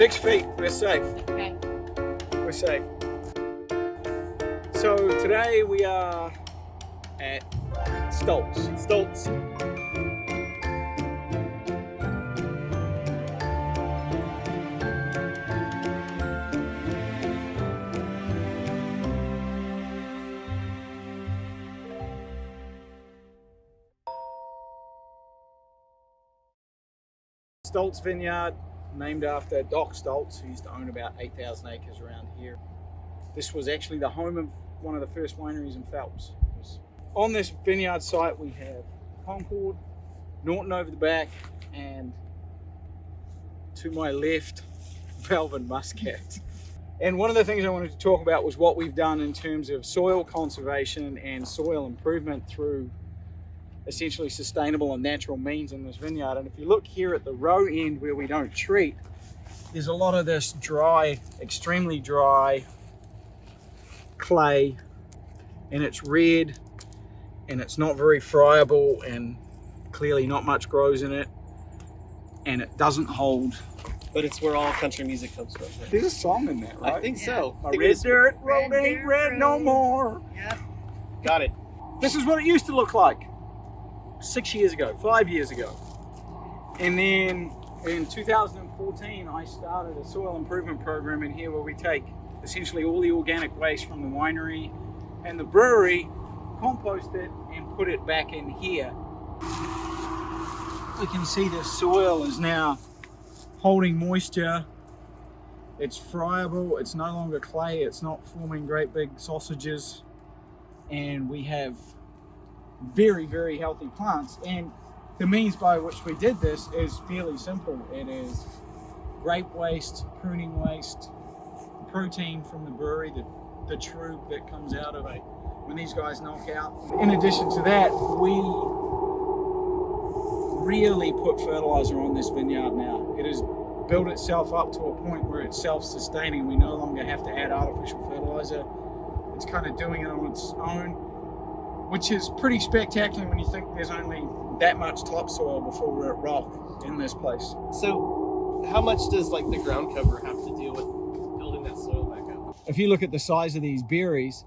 6 feet, we're safe. Okay. We're safe. So today we are at Stoltz. Stoltz Vineyard, named after Doc Stoltz, who used to own about 8,000 acres around here. This was actually the home of one of the first wineries in Phelps. On this vineyard site we have Concord, Norton over the back, and to my left, Velvet Muscat. And one of the things I wanted to talk about was what we've done in terms of soil conservation and soil improvement through essentially sustainable and natural means in this vineyard. And if you look here at the row end where we don't treat, there's a lot of this dry, extremely dry clay, and it's red and it's not very friable, and clearly not much grows in it, and it doesn't hold. But it's where all country music comes from. Right? There's a song in that, right? I think so. My red dirt road ain't red no more. Yep. Got it. This is what it used to look like 6 years ago, 5 years ago. And then in 2014, I started a soil improvement program in here where we take essentially all the organic waste from the winery and the brewery, compost it, and put it back in here. We can see the soil is now holding moisture. It's friable, it's no longer clay, it's not forming great big sausages, and we have very, very healthy plants. And the means by which we did this is fairly simple. It is grape waste, pruning waste, protein from the brewery, the trub that comes out of it when these guys knock out. In addition to that, we really put fertilizer on this vineyard now. It has built itself up to a point where it's self-sustaining. We no longer have to add artificial fertilizer. It's kind of doing it on its own, which is pretty spectacular when you think there's only that much topsoil before we're at rock in this place. So how much does like the ground cover have to do with building that soil back up? If you look at the size of these berries,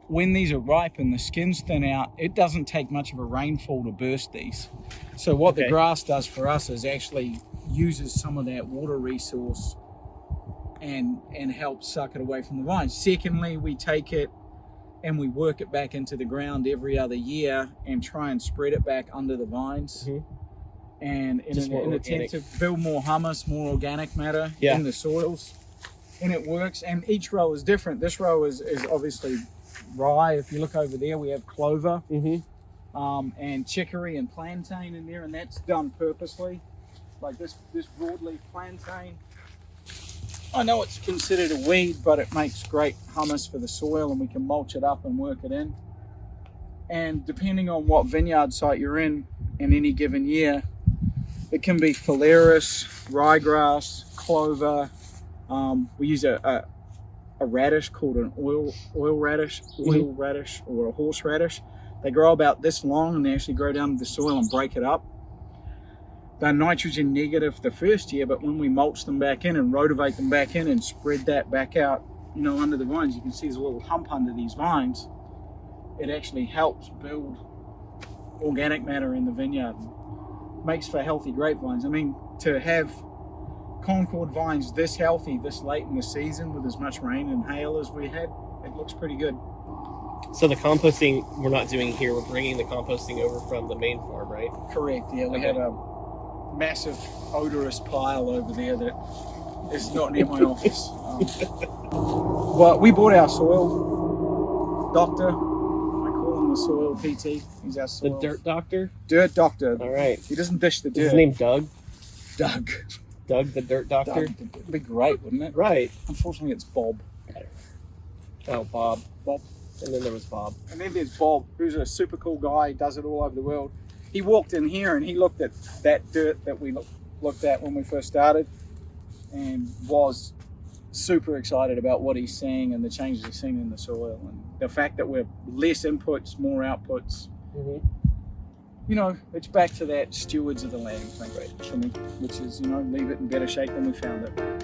when these are ripe and the skins thin out, it doesn't take much of a rainfall to burst these. So what the grass does for us is actually uses some of that water resource and helps suck it away from the vines. Secondly, we take it and we work it back into the ground every other year and try and spread it back under the vines. And in an attempt to build more humus, more organic matter in the soils. And it works, and each row is different. This row is obviously rye. If you look over there, we have clover and chicory and plantain in there, and that's done purposely. Like this broadleaf plantain. I know it's considered a weed, but it makes great humus for the soil, and we can mulch it up and work it in. And depending on what vineyard site you're in any given year, it can be phalaris, ryegrass, clover. We use a radish called an oil radish, or a horseradish. They grow about this long, and they actually grow down to the soil and break it up. They're nitrogen negative the first year, but when we mulch them back in and rotivate them back in and spread that back out, under the vines, you can see there's a little hump under these vines. It actually helps build organic matter in the vineyard. Makes for healthy grapevines. I mean, to have Concord vines this healthy this late in the season with as much rain and hail as we had, it looks pretty good. So the composting we're not doing here, we're bringing the composting over from the main farm, right? Correct, yeah. We have a massive odorous pile over there that is not near my office. Well, we bought our soil doctor. I call him the soil PT. He's our soil. The dirt doctor? Dirt doctor. All right. He doesn't dish the dirt. Is his name Doug? Doug. Doug the dirt doctor? Doug. It'd be great, wouldn't it? Right. Unfortunately, it's Bob. Oh, Bob. Bob. And then there was Bob. And then there's Bob, who's a super cool guy. He does it all over the world. He walked in here and he looked at that dirt that we looked at when we first started, and was super excited about what he's seeing and the changes he's seeing in the soil, and the fact that we're less inputs, more outputs. you know, it's back to that stewards of the land thing for me, which is, you know, leave it in better shape than we found it.